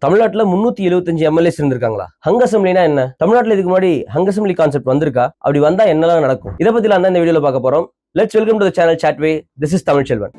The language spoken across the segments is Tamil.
தமிழ்நாட்டுல 375 எம்எல்ஏஸ் இருந்திருக்காங்களா? ஹங் அசெம்பிளினா என்ன? தமிழ்நாட்டுல இதுக்கு முன்னாடி ஹங் அசெம்பிளி கான்செப்ட் வந்திருக்கா? அப்படி வந்தா என்னலாம் நடக்கும்? இதை பத்திலாம் தான் இந்த வீடியோல பார்க்க போறோம். Let's welcome to the channel சாட்வே. This is Tamilselvan.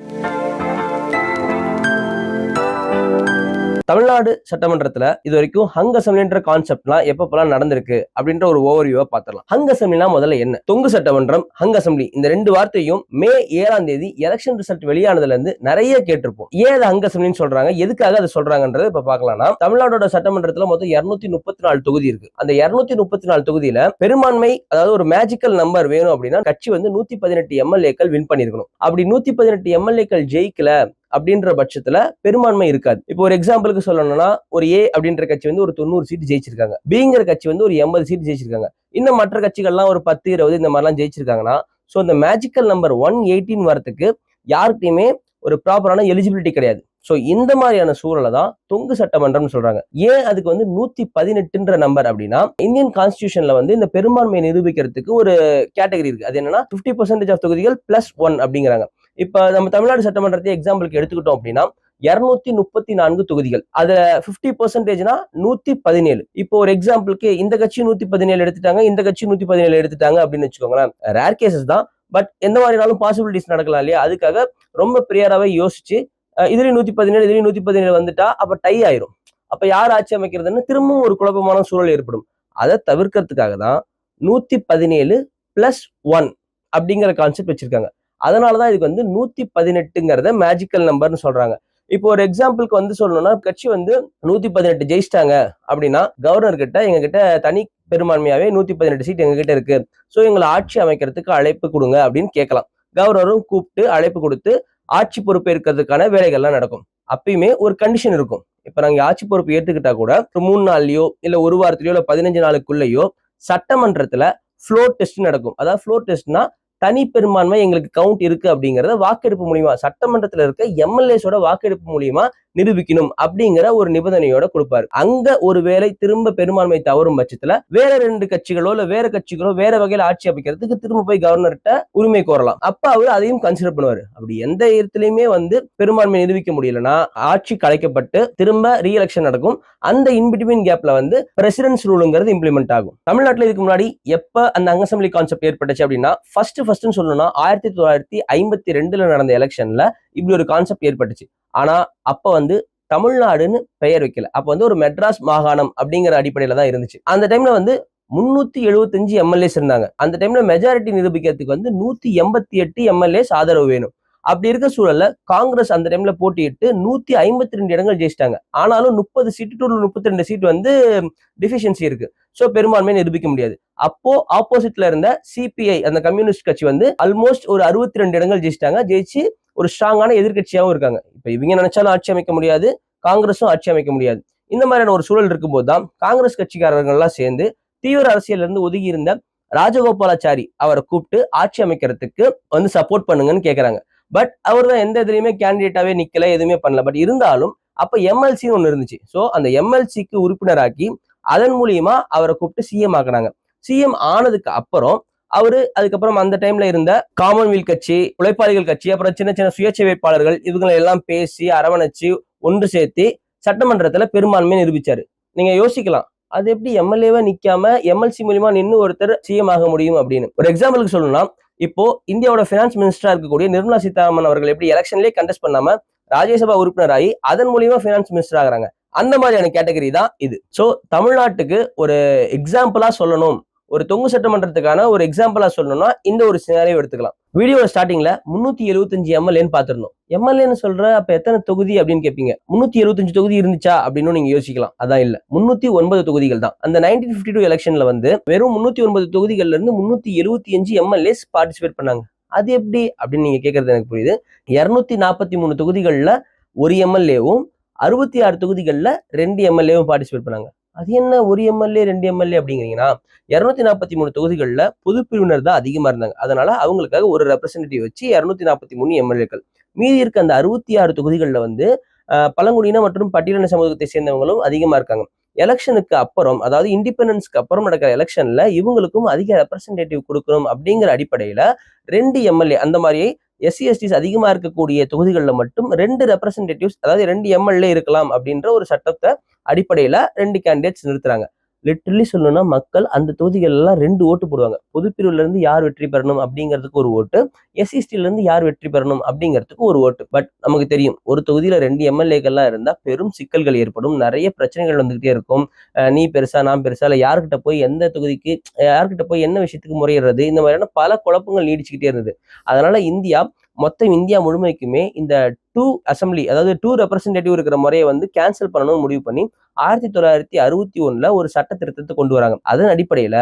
தமிழ்நாடு சட்டமன்றத்துல இது வரைக்கும் ஹங் அசெம்பிளின்ற கான்செப்ட்லாம் எப்பப்பெல்லாம் நடந்திருக்கு அப்படின்ற ஒரு ஓவர்வியூவா பார்த்துடலாம். ஹங் அசெம்பிளினா முதல்ல என்ன? தொங்கு சட்டமன்றம், ஹங் அசெம்பிளி இந்த ரெண்டு வார்த்தையும் மே 7ஆம் தேதி எலெக்ஷன் ரிசல்ட் வெளியானதுல இருந்து நிறைய கேட்டிருப்போம். ஏன் அது ஹங் அசெம்பிளின்னு சொல்றாங்க, எதுக்காக அதை சொல்றாங்கன்றது இப்ப பார்க்கலாம்னா, தமிழ்நாடோட சட்டமன்றத்துல மொத்தம் 234 தொகுதி இருக்கு. அந்த 234 தொகுதியில பெரும்பான்மை, அதாவது ஒரு மேஜிக்கல் நம்பர் வேணும் அப்படின்னா கட்சி வந்து 118 எம்எல்ஏக்கள் வின் பண்ணிருக்கணும். அப்படி 118 எம்எல்ஏக்கள் ஜெயிக்கல அப்படின்ற பட்சத்துல பெரும்பான்மை இருக்காது. இப்போ ஒரு எக்ஸாம்பிளுக்கு சொல்லணும்னா, ஒரு ஏ அப்படின்ற கட்சி வந்து ஒரு 90 சீட் ஜெயிச்சிருக்காங்க, பிங்கிற கட்சி வந்து ஒரு 80 சீட் ஜெயிச்சிருக்காங்க, இன்னும் மற்ற கட்சிகள்லாம் ஒரு 10, 20 இந்த மாதிரிலாம் ஜெயிச்சிருக்காங்கன்னா, ஸோ இந்த மேஜிக்கல் நம்பர் 118 வரத்துக்கு யாருக்குமே ஒரு ப்ராப்பரான எலிஜிபிலிட்டி கிடையாது. ஸோ இந்த மாதிரியான சூழலை தான் தொங்கு சட்டமன்றம்னு சொல்றாங்க. ஏன் அதுக்கு வந்து 118ன்ற நம்பர் அப்படின்னா, இந்தியன் கான்ஸ்டிடியூஷன்ல வந்து இந்த பெரும்பான்மையை நிரூபிக்கிறதுக்கு ஒரு கேட்டகரி இருக்கு. அது என்னன்னா 50% ஆஃப் தொகுதிகள் +1 அப்படிங்கிறாங்க. இப்ப நம்ம தமிழ்நாடு சட்டமன்றத்தை எக்ஸாம்பிளுக்கு எடுத்துக்கிட்டோம் அப்படின்னா 234 தொகுதிகள், அதுல 50%னா 117. இப்போ ஒரு எக்ஸாம்பிளுக்கு இந்த கட்சி 117 எடுத்துட்டாங்க, இந்த கட்சி 117 எடுத்துட்டாங்க அப்படின்னு வச்சுக்கோங்களேன். ரேர் கேசஸ் தான், பட் எந்த மாதிரினாலும் பாசிபிலிட்டிஸ் நடக்கலாம் இல்லையா? அதுக்காக ரொம்ப பிரியராகவே யோசிச்சு இதுலயும் 117 இதுலயும் 117 வந்துட்டா அப்ப டை ஆயிரும். அப்ப யார் ஆட்சி அமைக்கிறதுன்னு திரும்பவும் ஒரு குழப்பமான சூழல் ஏற்படும். அதை தவிர்க்கிறதுக்காக தான் 117 + 1 அப்படிங்கிற கான்செப்ட் வச்சிருக்காங்க. அதனாலதான் இதுக்கு வந்து 118ங்கிறத மேஜிக்கல் நம்பர்னு சொல்றாங்க. இப்போ ஒரு எக்ஸாம்பிளுக்கு வந்து சொல்லணும்னா, கட்சி வந்து 118 ஜெயிச்சிட்டாங்க அப்படின்னா கவர்னர் கிட்ட எங்க கிட்ட தனி பெரும்பான்மையாவே 118 சீட் எங்க கிட்ட இருக்கு, ஸோ எங்களை ஆட்சி அமைக்கிறதுக்கு அழைப்பு கொடுங்க அப்படின்னு கேட்கலாம். கவர்னரும் கூப்பிட்டு அழைப்பு கொடுத்து ஆட்சி பொறுப்பேற்கிறதுக்கான வேலைகள்லாம் நடக்கும். அப்பயுமே ஒரு கண்டிஷன் இருக்கும். இப்ப நாங்க ஆட்சி பொறுப்பு ஏற்றுக்கிட்டா கூட 3 நாள்லயோ இல்ல ஒரு வாரத்திலயோ இல்ல 15 நாளுக்குள்ளேயோ சட்டமன்றத்துல ஃப்ளோர் டெஸ்ட் நடக்கும். அதாவது ஃப்ளோர் டெஸ்ட்னா தனி பெரும்பான்மை எங்களுக்கு கவுண்ட் இருக்கு அப்படிங்கறத வாக்கெடுப்பு மூலியமா, சட்டமன்றத்துல இருக்க எம்எல்ஏஸோட வாக்கெடுப்பு மூலியமா நிரூபிக்கணும் அப்படிங்கிற ஒரு நிபந்தனையோட கொடுப்பாரு. அங்க ஒரு வேளை திரும்ப பெரும்பான்மை தவறும் பட்சத்துல வேற 2 கட்சிகளோ இல்ல வேற கட்சிகளோ வேற வகையில ஆட்சி அமைக்கிறதுக்கு திரும்ப போய் கவர்னர்கிட்ட உரிமை கோரலாம். அப்ப அவர் அதையும் கன்சிடர் பண்ணுவாரு. அப்படி எந்த இடத்துலயுமே வந்து பெரும்பான்மை நிரூபிக்க முடியலன்னா ஆட்சி கலைக்கப்பட்டு திரும்ப ரீஎலெக்ஷன் நடக்கும். அந்த இன்பிட்வீன் கேப்ல வந்து பிரசிடென்ட்ஸ் ரூலுங்கிறது இம்ப்ளிமெண்ட் ஆகும். தமிழ்நாட்டுல இதுக்கு முன்னாடி எப்ப அந்த ஹங் அசெம்பிளி கான்செப்ட் ஏற்பட்டுச்சு அப்படின்னா, ஃபர்ஸ்ட் சொல்லணும்னா 1952ல நடந்த எலெக்ஷன்ல இப்படி ஒரு கான்செப்ட் ஏற்பட்டுச்சு. ஆனா அப்ப வந்து தமிழ்நாடுன்னு பெயர் வைக்கல. அப்ப வந்து ஒரு மெட்ராஸ் மாகாணம் அப்படிங்கிற அடிப்படையில தான் இருந்துச்சு. அந்த டைம்ல வந்து 375 எம்எல்ஏஸ் இருந்தாங்க. அந்த டைம்ல மெஜாரிட்டி நிரூபிக்கிறதுக்கு வந்து 188 எம்எல்ஏஸ் ஆதரவு வேணும். அப்படி இருக்க சூழல்ல காங்கிரஸ் அந்த டைம்ல போட்டியிட்டு 152 இடங்கள் ஜெயிச்சிட்டாங்க. ஆனாலும் 30 சீட்டு டு 32 சீட் வந்து டிஃபிஷியன்சி இருக்கு. சோ பெரும்பான்மை நிரூபிக்க முடியாது. அப்போ ஆப்போசிட்ல இருந்த சிபிஐ அந்த கம்யூனிஸ்ட் கட்சி வந்து ஆல்மோஸ்ட் ஒரு 62 இடங்கள் ஜெயிச்சிட்டாங்க. ஜெயிச்சு ஒரு ஸ்ட்ராங்கான எதிர்கட்சியாகவும் இருக்காங்க. இப்ப இவங்க நினைச்சாலும் ஆட்சி அமைக்க முடியாது, காங்கிரஸும் ஆட்சி அமைக்க முடியாது. இந்த மாதிரியான ஒரு சூழல் இருக்கும்போது தான் காங்கிரஸ் கட்சிக்காரர்கள் எல்லாம் சேர்ந்து தீவிர அரசியல் இருந்து ஒதுங்கி இருந்த ராஜகோபாலாச்சாரி அவரை கூப்பிட்டு ஆட்சி அமைக்கிறதுக்கு வந்து சப்போர்ட் பண்ணுங்கன்னு கேட்கறாங்க. பட் அவர் தான் எந்த இதுலயுமே கேண்டிடேட்டாவே நிக்கல, எதுவுமே பண்ணல. பட் இருந்தாலும் அப்ப எம்எல்சின்னு ஒண்ணு இருந்துச்சு. சோ அந்த எம்எல்சிக்கு உறுப்பினராக்கி அதன் மூலியமா அவரை கூப்பிட்டு சிஎம் ஆக்குனாங்க. சிஎம் ஆனதுக்கு அப்புறம் அவரு அதுக்கப்புறம் அந்த டைம்ல இருந்த காமன்வெல்த் கட்சி, உழைப்பாளிகள் கட்சி, அப்புறம் சின்ன சின்ன சுயேட்சை வேட்பாளர்கள் இவங்களை எல்லாம் பேசி அரவணைச்சு ஒன்று சேர்த்து சட்டமன்றத்துல பெரும்பான்மையை நிரூபிச்சாரு. நீங்க யோசிக்கலாம், அது எப்படி எம்எல்ஏவா நிக்காம எம்எல்சி மூலியமா நின்று ஒருத்தர் சிஎம் ஆக முடியும் அப்படின்னு. ஒரு எக்ஸாம்பிளுக்கு சொல்லணும்னா, இப்போ இந்தியாவோட பினான்ஸ் மினிஸ்டரா இருக்கக்கூடிய நிர்மலா சீதாராமன் அவர்கள் எப்படி எலெக்ஷன்லேயே கண்டெஸ்ட் பண்ணாம ராஜ்யசபா உறுப்பினராகி அதன் மூலியமா பினான்ஸ் மினிஸ்டர் ஆகிறாங்க. அந்த மாதிரியான கேட்டகரி தான் இது. சோ தமிழ்நாட்டுக்கு ஒரு எக்ஸாம்பிளா சொல்லணும், ஒரு தொங்கு சட்டமன்றத்துக்கான ஒரு எக்ஸாம்பிளா சொல்லணும்னா இந்த ஒரு சினாரியோ எடுத்துக்கலாம். வீடியோட ஸ்டார்டிங்ல 375 எம்எல்ஏன்னு பார்த்திருந்தோம். எம்எல்ஏன்னு சொல்ற அப்ப எத்தனை தொகுதி அப்படின்னு கேட்பீங்க. 375 தொகுதி இருந்துச்சா அப்படின்னு நீங்க யோசிக்கலாம். அதான் இல்ல, 309 தொகுதிகள் தான். அந்த 1952 எலெக்ஷன்ல வந்து வெறும் 309 தொகுதிகள்ல இருந்து 375 எம்எல்ஏஸ் பார்ட்டிசிபேட் பண்ணாங்க. அது எப்படி அப்படின்னு நீங்க கேட்கறது எனக்கு புரியுது. 243 தொகுதிகள்ல ஒரு எம்எல்ஏவும் 66 தொகுதிகள்ல 2 எம்எல்ஏவும் பார்ட்டிசிபேட் பண்ணாங்க. அது என்ன ஒரு எம்எல்ஏ 2 எம்எல்ஏ அப்படிங்கிறீங்கன்னா, 243 தொகுதிகள்ல பொது பிரிவினர் தான் அதிகமா இருந்தாங்க. அதனால அவங்களுக்காக ஒரு ரெப்ரசன்டேட்டிவ் வச்சு 243 எம்எல்ஏக்கள். மீதி இருக்க அந்த 66 தொகுதிகள்ல வந்து பழங்குடியின மற்றும் பட்டியலின சமூகத்தை சேர்ந்தவங்களும் அதிகமா இருக்காங்க. எலெக்ஷனுக்கு அப்புறம், அதாவது இண்டிபெண்டன்ஸ்க்கு அப்புறம் நடக்கிற எலெக்ஷன்ல இவங்களுக்கும் அதிக ரெப்ரசன்டேட்டிவ் கொடுக்கணும் அப்படிங்கிற அடிப்படையில 2 எம்எல்ஏ அந்த மாதிரி SC/STs அதிகமா இருக்கக்கூடிய தொகுதிகளில் மட்டும் 2 ரெப்ரசன்டேட்டிவ்ஸ், அதாவது 2 MLA இருக்கலாம் அப்படின்ற ஒரு சட்டத்தை அடிப்படையில 2 கேண்டிடேட்ஸ் நிறுத்துறாங்க. லிட்டரலி சொல்லணும்னா மக்கள் அந்த தொகுதிகள் எல்லாம் 2 ஓட்டு போடுவாங்க. பொதுப்பிரிவுல இருந்து யார் வெற்றி பெறணும் அப்படிங்கிறதுக்கு ஒரு ஓட்டு, SC/STல இருந்து யார் வெற்றி பெறணும் அப்படிங்கிறதுக்கு ஒரு ஓட்டு. பட் நமக்கு தெரியும், ஒரு தொகுதியில 2 MLAக்கள்லாம் இருந்தா பெரும் சிக்கல்கள் ஏற்படும், நிறைய பிரச்சனைகள் வந்துகிட்டே இருக்கும். நீ பெருசா நான் பெருசா, இல்ல யார்கிட்ட போய் எந்த தொகுதிக்கு யார்கிட்ட போய் என்ன விஷயத்துக்கு முறையிடுறது, இந்த மாதிரியான பல குழப்பங்கள் நீடிச்சுக்கிட்டே இருந்தது. அதனால மொத்தம் இந்தியா முழுமைக்குமே இந்த 2 அசம்பிளி, அதாவது 2 ரெப்ரசன்டேட்டிவ் இருக்கிற முறையை வந்து கேன்சல் பண்ணணும்னு முடிவு பண்ணி 1961ல ஒரு சட்ட திருத்தத்தை கொண்டு வராங்க. அதன் அடிப்படையில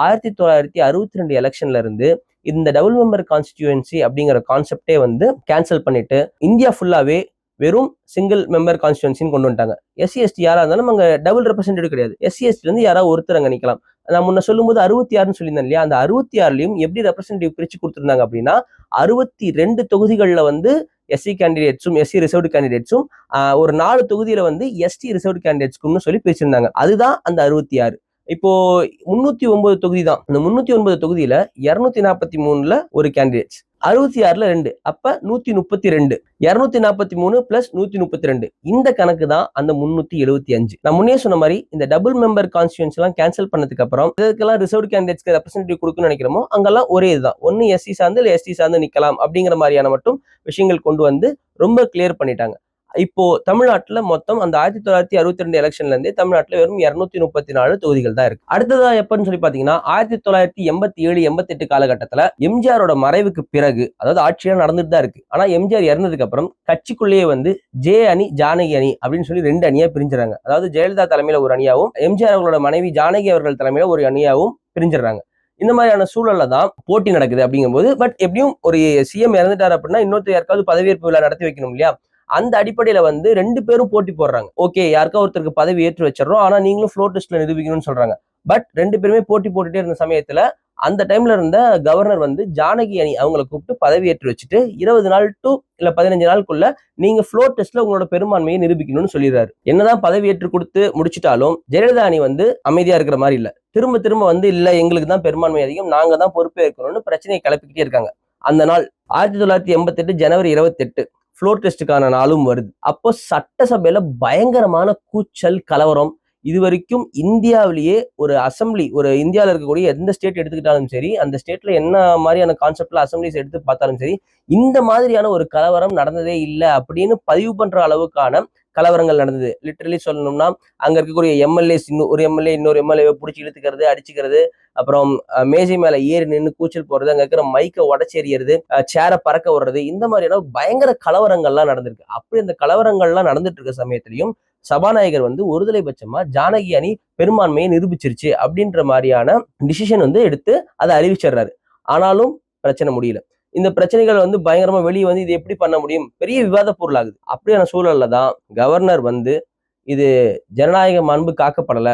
1962 எலெக்ஷன்ல இருந்து இந்த டபுள் மெம்பர் கான்ஸ்டிடியூன்சி அப்படிங்கிற கான்செப்டே வந்து கேன்சல் பண்ணிட்டு இந்தியா ஃபுல்லாவே வெறும் சிங்கிள் மெம்பர் கான்ஸ்டிடியூன்சின்னு கொண்டு வந்துட்டாங்க. SC/ST யாரா இருந்தாலும் அங்க டபுள் ரெப்ரசன்டேட்டிவ் கிடையாது. SC/ST இருந்து யாராவது ஒருத்தர் அங்க நிக்கலாம். நான் முன்ன சொல்லும்போது 66ன்னு சொல்லியிருந்தேன் இல்லையா, அந்த 66லயும் எப்படி ரெப்ரசன்டேட்டிவ் பிரிச்சு கொடுத்துருந்தாங்க அப்படின்னா 62 தொகுதிகளில் வந்து SC கேண்டிடேட்ஸும் SC ரிசர்வ்டு கேண்டிடேட்ஸும் ஒரு 4 தொகுதியில வந்து ST ரிசர்வ்டு கேண்டிடேட்ஸ்க்கும்னு சொல்லி பிரிச்சிருந்தாங்க. அதுதான் அந்த 66. இப்போ 309 தொகுதி தான். இந்த 309 தொகுதியில 243ல ஒரு கேண்டிடேட்ஸ், 66ல 2, அப்ப 132. 243 பிளஸ் 132 இந்த கணக்கு தான் அந்த 375. நான் முன்னே சொன்ன மாதிரி இந்த டபுள் மெம்பர் கான்ஸ்டிடியூன்சி எல்லாம் கேன்சல் பண்ணதுக்கு அப்புறம் இதுக்கெல்லாம் ரிசர்வ்டு கேண்டிடேட்ஸ்க்கு ரெப்ரசன்டேட்டிவ் கொடுக்கணும்னு நினைக்கிறோமோ அங்கெல்லாம் ஒரே இதுதான், ஒன்னு SC சார்ந்து இல்ல ST சார்ந்து நிக்கலாம் அப்படிங்கிற மாதிரியான மட்டும் விஷயங்கள் கொண்டு வந்து ரொம்ப கிளியர் பண்ணிட்டாங்க. இப்போ தமிழ்நாட்டுல மொத்தம் அந்த 1962 எலெக்ஷன்ல இருந்தே தமிழ்நாட்டுல வெறும் 234 தொகுதிகள் தான் இருக்கு. அடுத்ததா எப்பன்னு சொல்லி பாத்தீங்கன்னா 1987-88 காலகட்டத்துல எம்ஜிஆரோட மறைவுக்கு பிறகு, அதாவது ஆட்சியா நடந்துட்டு தான் இருக்கு, ஆனா எம்ஜிஆர் இறந்ததுக்கு அப்புறம் கட்சிக்குள்ளேயே வந்து ஜே அணி ஜானகி அணி அப்படின்னு சொல்லி 2 அணியா பிரிஞ்சுறாங்க. அதாவது ஜெயலலிதா தலைமையில ஒரு அணியாவும் எம்ஜிஆர் அவர்களோட மனைவி ஜானகி அவர்கள் தலைமையில ஒரு அணியாவும் பிரிஞ்சிடறாங்க. இந்த மாதிரியான சூழல்ல தான் போட்டி நடக்குது அப்படிங்கும்போது, பட் எப்படியும் ஒரு சிஎம் இறந்துட்டாரு அப்படின்னா இன்னொருத்தர் யாருக்காவது பதவியேற்பு விழா நடத்தி வைக்கணும் இல்லையா, அந்த அடிப்படையில வந்து 2 பேரும் போட்டி போடுறாங்க. ஓகே, யாருக்கா ஒருத்தருக்கு பதவி ஏற்று வச்சிடறோம், ஆனா நீங்களும் ஃப்ளோர் டெஸ்ட்ல நிரூபிக்கணும்னு சொல்றாங்க. பட் 2 பேருமே போட்டி போட்டுட்டே இருந்த சமயத்துல அந்த டைம்ல இருந்த கவர்னர் வந்து ஜானகி அணி அவங்களை கூப்பிட்டு பதவி ஏற்று வச்சுட்டு 20 நாள் டு இல்ல 15 நாளுக்குள்ள நீங்க ஃப்ளோர் டெஸ்ட்ல உங்களோட பெரும்பான்மையை நிரூபிக்கணும்னு சொல்லிடுறாரு. என்னதான் பதவி ஏற்று கொடுத்து முடிச்சிட்டாலும் ஜெயலலிதா அணி வந்து அமைதியா இருக்கிற மாதிரி இல்ல, திரும்ப திரும்ப வந்து இல்ல எங்களுக்கு தான் பெரும்பான்மை அதிகம், நாங்க தான் பொறுப்பேற்கணும்னு பிரச்சனையை கிளப்பிக்கிட்டே இருக்காங்க. அந்த நாள் 1988 ஜனவரி 28 ஃப்ளோர் டெஸ்டுக்கான நாளும் வருது. அப்போ சட்டசபையில பயங்கரமான கூச்சல் கலவரம். இது வரைக்கும் இந்தியாவிலேயே ஒரு அசம்பிளி, ஒரு இந்தியாவில் இருக்கக்கூடிய எந்த ஸ்டேட் எடுத்துக்கிட்டாலும் சரி, அந்த ஸ்டேட்ல என்ன மாதிரியான கான்செப்ட்ல அசம்பிளிஸ் எடுத்து பார்த்தாலும் சரி, இந்த மாதிரியான ஒரு கலவரம் நடந்ததே இல்லை அப்படின்னு பதிவு பண்ற அளவுக்கான கலவரங்கள் நடந்தது. லிட்டரலி சொல்லணும்னா அங்க இருக்கக்கூடிய எம்எல்ஏஸ் ஒரு எம்எல்ஏ இன்னொரு எம்எல்ஏவை பிடிச்சி இழுத்துக்கிறது, அடிச்சுக்கிறது, அப்புறம் மேஜை மேல ஏறி நின்று கூச்சல் போடுறது, அங்க இருக்கிற மைக்கை உடச்சி எறியறது, சேரை பறக்க விடுறது, இந்த மாதிரியான பயங்கர கலவரங்கள்லாம் நடந்திருக்கு. அப்படி இந்த கலவரங்கள்லாம் நடந்துட்டு இருக்க சமயத்திலையும் சபாநாயகர் வந்து ஒருதலை பட்சமா ஜானகி அணி பெரும்பான்மையை நிரூபிச்சிருச்சு அப்படின்ற மாதிரியான டிசிஷன் வந்து எடுத்து அதை அறிவிச்சிடுறாரு. ஆனாலும் பிரச்சனை முடியல. இந்த பிரச்சனைகள் வந்து பயங்கரமா வெளியே வந்து இது எப்படி பண்ண முடியும், பெரிய விவாத பொருளாகுது. அப்படியான சூழல்ல தான் கவர்னர் வந்து இது ஜனநாயக மாண்பு காக்கப்படல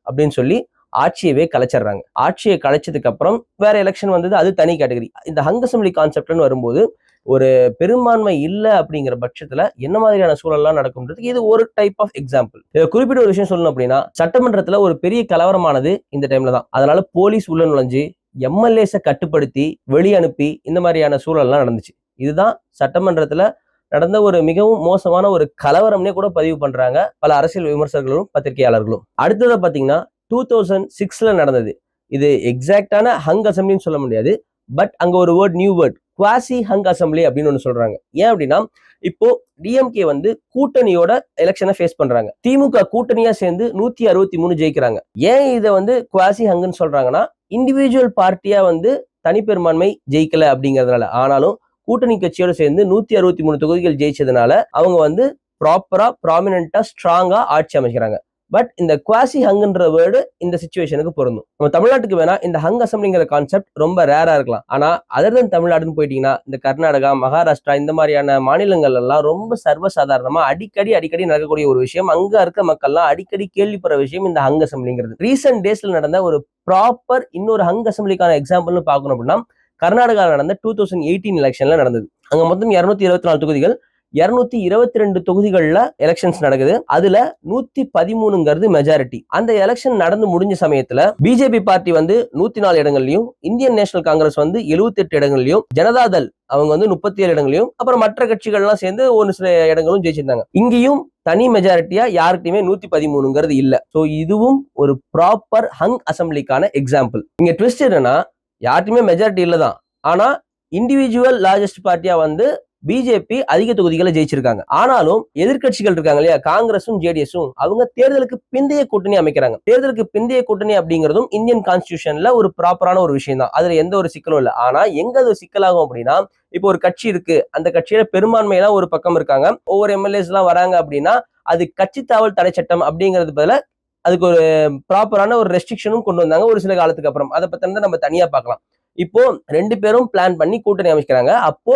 அப்படின்னு சொல்லி ஆட்சியவே கலைச்சிடுறாங்க. ஆட்சியை கலைச்சதுக்கு அப்புறம் வேற எலெக்ஷன் வந்தது, அது தனி கேட்டகரி. இந்த ஹங் அசம்பிளி கான்செப்ட்னு வரும்போது ஒரு பெரும்பான்மை இல்லை அப்படிங்கிற பட்சத்துல என்ன மாதிரியான சூழல்லாம் நடக்கும்ன்றதுக்கு இது ஒரு டைப் ஆஃப் எக்ஸாம்பிள். குறிப்பிட்ட ஒரு விஷயம் சொல்லணும் அப்படின்னா, சட்டமன்றத்துல ஒரு பெரிய கலவரமானது இந்த டைம்ல தான். அதனால போலீஸ் உள்ள நுழைஞ்சு எம்எல்ஏஸை கட்டுப்படுத்தி வெளியே அனுப்பி இந்த மாதிரியான சூழல்லாம் நடந்துச்சு. இதுதான் சட்டமன்றத்துல நடந்த ஒரு மிகவும் மோசமான ஒரு கலவரம்னே கூட பதிவு பண்றாங்க பல அரசியல் விமர்சகர்களும் பத்திரிகையாளர்களும். அடுத்ததை பாத்தீங்கன்னா 2006ல நடந்தது. இது எக்ஸாக்டான ஹங் அசம்பிளின்னு சொல்ல முடியாது, பட் அங்க ஒரு word, new word, quasi hung assembly அப்படின்னு ஒண்ணு சொல்றாங்க. ஏன் அப்படின்னா, இப்போ டிஎம்கே வந்து கூட்டணியோட எலெக்ஷனை ஃபேஸ் பண்றாங்க. திமுக கூட்டணியா சேர்ந்து 163 ஜெயிக்கிறாங்க. ஏன் இதை வந்து குவாசி ஹங்குன்னு சொல்றாங்கன்னா, இண்டிவிஜுவல் பார்ட்டியா வந்து தனிப்பெரும்பான்மை ஜெயிக்கல அப்படிங்கிறதுனால. ஆனாலும் கூட்டணி கட்சியோட சேர்ந்து 163 தொகுதிகள் ஜெயிச்சதுனால அவங்க வந்து ப்ராப்பரா ப்ராமினென்டா ஸ்ட்ராங்கா ஆட்சி அமைக்கிறாங்க. பட் இந்த குவாசி ஹங்குன்ற வேர்டு இந்த சிச்சுவேஷனுக்கு பொருந்தும். நம்ம தமிழ்நாட்டுக்கு வேணா இந்த ஹங் அசம்பிளிங்கிற கான்செப்ட் ரொம்ப ரேரா இருக்கலாம். ஆனா அதர் தென் தமிழ்நாடுன்னு போயிட்டீங்கன்னா, இந்த கர்நாடகா, மகாராஷ்டிரா இந்த மாதிரியான மாநிலங்கள் எல்லாம் ரொம்ப சர்வசாதாரணமா அடிக்கடி நடக்கக்கூடிய ஒரு விஷயம். அங்க இருக்க மக்கள்லாம் அடிக்கடி கேள்விப்படுற விஷயம் இந்த ஹங் அசம்பிளிங்கிறது. ரீசெண்ட் டேஸ்ல நடந்த ஒரு ப்ராப்பர் இன்னொரு ஹங் அசம்பிளிக்கான எக்ஸாம்பிள்னு பார்க்கணும் அப்படின்னா, கர்நாடகாவில் நடந்த 2018 எலெக்ஷன்ல நடந்தது. அங்க மொத்தம் 224 தொகுதிகள். 222 தொகுதிகள்ல எலெக்ஷன்ஸ் நடக்குது. அதுல 113ங்கிறது மெஜாரிட்டி. அந்த எலெக்ஷன் நடந்து முடிஞ்ச சமயத்துல பிஜேபி பார்ட்டி வந்து 104 இடங்கள்லயும், இந்தியன் நேஷனல் காங்கிரஸ் வந்து 78 இடங்கள்லயும், ஜனதாதள் அவங்க வந்து 37 இடங்களையும், அப்புறம் மற்ற கட்சிகள்லாம் சேர்ந்து ஒரு சில இடங்களும் ஜெயிச்சிருந்தாங்க. இங்கேயும் தனி மெஜாரிட்டியா யாருக்குமே 113ங்கிறது இல்ல. சோ இதுவும் ஒரு ப்ராப்பர் ஹங் அசம்பிளிக்கான எக்ஸாம்பிள். இங்க ட்விஸ்ட் என்னன்னா, யாருக்குமே மெஜாரிட்டி இல்லதான், ஆனா இண்டிவிஜுவல் லார்ஜஸ்ட் பார்ட்டியா வந்து பிஜேபி அதிக தொகுதிகளை ஜெயிச்சிருக்காங்க. ஆனாலும் எதிர்கட்சிகள் இருக்காங்க இல்லையா, காங்கிரஸும் ஜேடிஎஸும், அவங்க தேர்தலுக்கு பிந்தைய கூட்டணி அமைக்கிறாங்க. தேர்தலுக்கு பிந்தைய கூட்டணி அப்படிங்கிறதும் இந்தியன் கான்ஸ்டிடியூஷன்ல ஒரு ப்ராப்பரான ஒரு விஷயம் தான். அதுல எந்த ஒரு சிக்கலும் இல்லை. ஆனா எங்க அது சிக்கலாகும் அப்படின்னா, இப்போ ஒரு கட்சி இருக்கு, அந்த கட்சியில பெரும்பான்மையெல்லாம் ஒரு பக்கம் இருக்காங்க, ஒவ்வொரு எம்எல்ஏஸ் எல்லாம் வராங்க அப்படின்னா, அது கட்சி தாவல் தடை சட்டம் அப்படிங்கிறது பதில அதுக்கு ஒரு ப்ராப்பரான ஒரு ரெஸ்ட்ரிக்ஷனும் கொண்டு வந்தாங்க ஒரு சில காலத்துக்கு அப்புறம். அதை பத்தி நம்ம தனியா பார்க்கலாம். இப்போ 2 பேரும் பிளான் பண்ணி கூட்டணி அமைக்கிறாங்க. அப்போ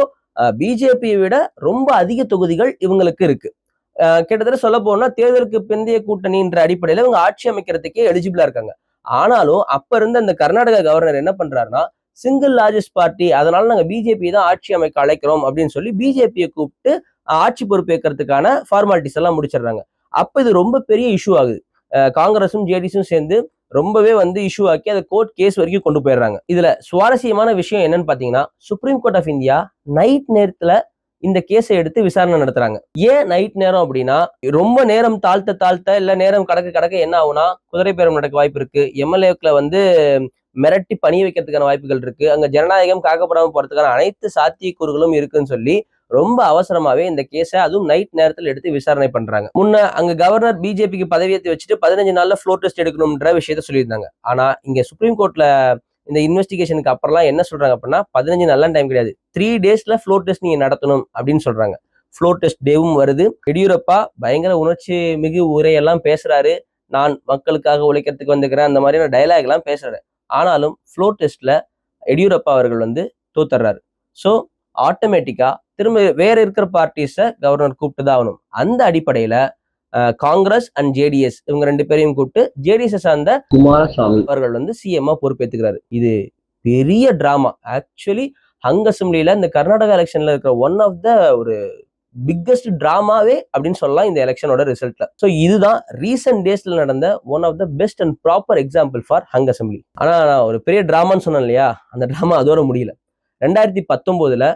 பிஜேபியை விட ரொம்ப அதிக தொகுதிகள் இவங்களுக்கு இருக்கு. கிட்டத்தட்ட சொல்ல போனா தேர்தலுக்கு பிந்தைய கூட்டணின்ற அடிப்படையில இவங்க ஆட்சி அமைக்கிறதுக்கே எலிஜிபிளா இருக்காங்க. ஆனாலும் அப்ப இருந்த அந்த கர்நாடகா கவர்னர் என்ன பண்றாருன்னா, சிங்கிள் லார்ஜஸ்ட் பார்ட்டி, அதனால நாங்க பிஜேபி தான் ஆட்சி அமைக்க அழைக்கிறோம் அப்படின்னு சொல்லி பிஜேபியை கூப்பிட்டு ஆட்சி பொறுப்பேற்கிறதுக்கான ஃபார்மாலிட்டிஸ் எல்லாம் முடிச்சிடுறாங்க. அப்ப இது ரொம்ப பெரிய இஷ்யூ ஆகுது. காங்கிரஸும் ஜேடிஎஸும் சேர்ந்து ரொம்பவே வந்து இஷ்யூ ஆக்கி அதை கோர்ட் கேஸ் வரைக்கும் கொண்டு போயிடுறாங்க. இதுல சுவாரஸ்யமான விஷயம் என்னன்னு பாத்தீங்கன்னா, supreme court of India night நேரத்துல இந்த கேஸை எடுத்து விசாரணை நடத்துறாங்க. ஏன் நைட் நேரம் அப்படின்னா, ரொம்ப நேரம் தாழ்த்த இல்ல நேரம் கடக்க என்ன ஆகும்னா, குதிரை பேரம் நடக்க வாய்ப்பு இருக்கு, எம்எல்ஏக்களை வந்து மிரட்டி பணி வைக்கிறதுக்கான வாய்ப்புகள் இருக்கு, அங்க ஜனநாயகம் காக்கப்படாம போறதுக்கான அனைத்து சாத்தியக்கூறுகளும் இருக்குன்னு சொல்லி ரொம்ப அவசரமாவே இந்த கேஸை அதுவும் நைட் நேரத்தில் எடுத்து விசாரணை பண்றாங்க. முன்ன அங்க கவர்னர் பிஜேபிக்கு பதவியேற்றி வச்சுட்டு 15 நாள்ல ஃப்ளோர் டெஸ்ட் எடுக்கணும்ன்ற விஷயத்த சொல்லியிருந்தாங்க. ஆனா இங்க சுப்ரீம் கோர்ட்ல இந்த இன்வெஸ்டிகேஷனுக்கு அப்புறம்லாம் என்ன சொல்றாங்க அப்படின்னா, 15 நாள்லாம் டைம் கிடையாது, 3 டேஸ்ல ஃப்ளோர் டெஸ்ட் நீங்க நடத்தணும் அப்படின்னு சொல்றாங்க. ஃப்ளோர் டெஸ்ட் டேவும் வருது. எடியூரப்பா பயங்கர உணர்ச்சி மிகு உரையெல்லாம் பேசுறாரு. நான் மக்களுக்காக உழைக்கிறதுக்கு வந்துக்கிறேன், அந்த மாதிரியான டயலாக் எல்லாம் பேசுறாரு. ஆனாலும் ஃப்ளோர் டெஸ்ட்ல எடியூரப்பா அவர்கள் வந்து தோத்துறாரு. ஸோ ஆட்டோமேட்டிக்கா திரும்ப வேற இருக்கிற பார்ட்டிஸை கவர்னர் கூப்பிட்டு தான் ஆகணும். அந்த அடிப்படையில காங்கிரஸ் அண்ட் ஜேடிஎஸ் இவங்க 2 பேரையும் கூப்பிட்டு ஜேடிஎஸ் சார்ந்த குமாரசாமி அவர்கள் வந்து சிஎம் பொறுப்பேற்றுக்கிறாரு. இது பெரிய டிராமா. ஆக்சுவலி ஹங் அசம்பிளியில இந்த கர்நாடகா எலெக்ஷன்ல இருக்கிற ஒன் ஆஃப் த ஒரு பிக்கஸ்ட் டிராமாவே அப்படின்னு சொல்லலாம் இந்த எலெக்ஷனோட ரிசல்ட்ல. ஸோ இதுதான் ரீசெண்ட் டேஸ்ல நடந்த one of the best and proper example for hung assembly. ஆனா நான் ஒரு பெரிய டிராமான்னு சொன்னேன் இல்லையா, அந்த டிராமா அதோட முடியல. 2019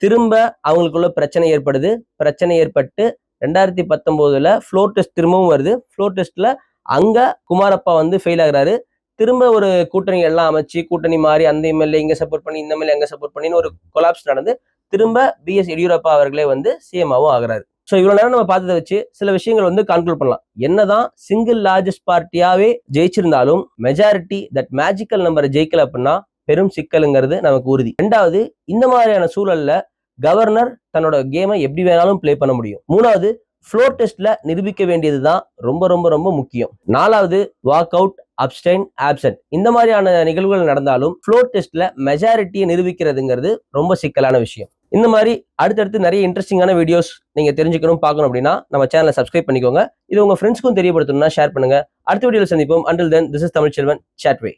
திரும்ப அவங்களுக்குள்ள பிரச்சனை ஏற்படுது. பிரச்சனை ஏற்பட்டு 2019 ஃப்ளோர் டெஸ்ட் திரும்பவும் வருது. ஃப்ளோர் டெஸ்ட்ல அங்க குமாரப்பா வந்து ஃபெயில் ஆகுறாரு. திரும்ப ஒரு கூட்டணி எல்லாம் அமைச்சு, கூட்டணி மாறி அந்த எம்எல்ஏ இங்க சப்போர்ட் பண்ணி, இந்த எம்எல்ஏ அங்க சப்போர்ட் பண்ணின்னு ஒரு கொலாப்ஸ் நடந்து திரும்ப பிஎஸ் எடியூரப்பா அவர்களே வந்து சிஎம்ஆவும் ஆகுறாரு. ஸோ இவ்வளவு நேரம் நம்ம பார்த்ததை வச்சு சில விஷயங்கள் வந்து கன்க்ளூட் பண்ணலாம். என்னதான் சிங்கிள் லார்ஜஸ்ட் பார்ட்டியாவே ஜெயிச்சிருந்தாலும் மெஜாரிட்டி தட் மேஜிக்கல் நம்பரை ஜெயிக்கல அப்படின்னா பெரும் சிக்கலுங்கிறது நமக்கு உறுதி. 2வது, இந்த மாதிரியான சூழல்ல கவர்னர் தன்னோட கேமை எப்படி வேணாலும் பிளே பண்ண முடியும். 3வது, ஃப்ளோர் டெஸ்ட்ல நிரூபிக்க வேண்டியதுதான் ரொம்ப ரொம்ப ரொம்ப முக்கியம். 4வது, வாக் அவுட், அப்ஸ்டைன், ஆப்சென்ட் இந்த மாதிரியான நிகழ்வுகள் நடந்தாலும் ஃப்ளோர் டெஸ்ட்ல மெஜாரிட்டியை நிரூபிக்கிறதுங்கிறது ரொம்ப சிக்கலான விஷயம். இந்த மாதிரி அடுத்தடுத்து நிறைய இன்ட்ரெஸ்டிங்கான வீடியோஸ் நீங்க தெரிஞ்சுக்கணும், பார்க்கணும் அப்படின்னா நம்ம சேனலை சப்ஸ்கிரைப் பண்ணிக்கோங்க. இது உங்க ஃப்ரெண்ட்ஸ்க்கும் தெரியப்படுத்தணும்னா ஷேர் பண்ணுங்க. அடுத்த வீடியோல சந்திப்போம். Until then, this is Tamilselvan. Chatway.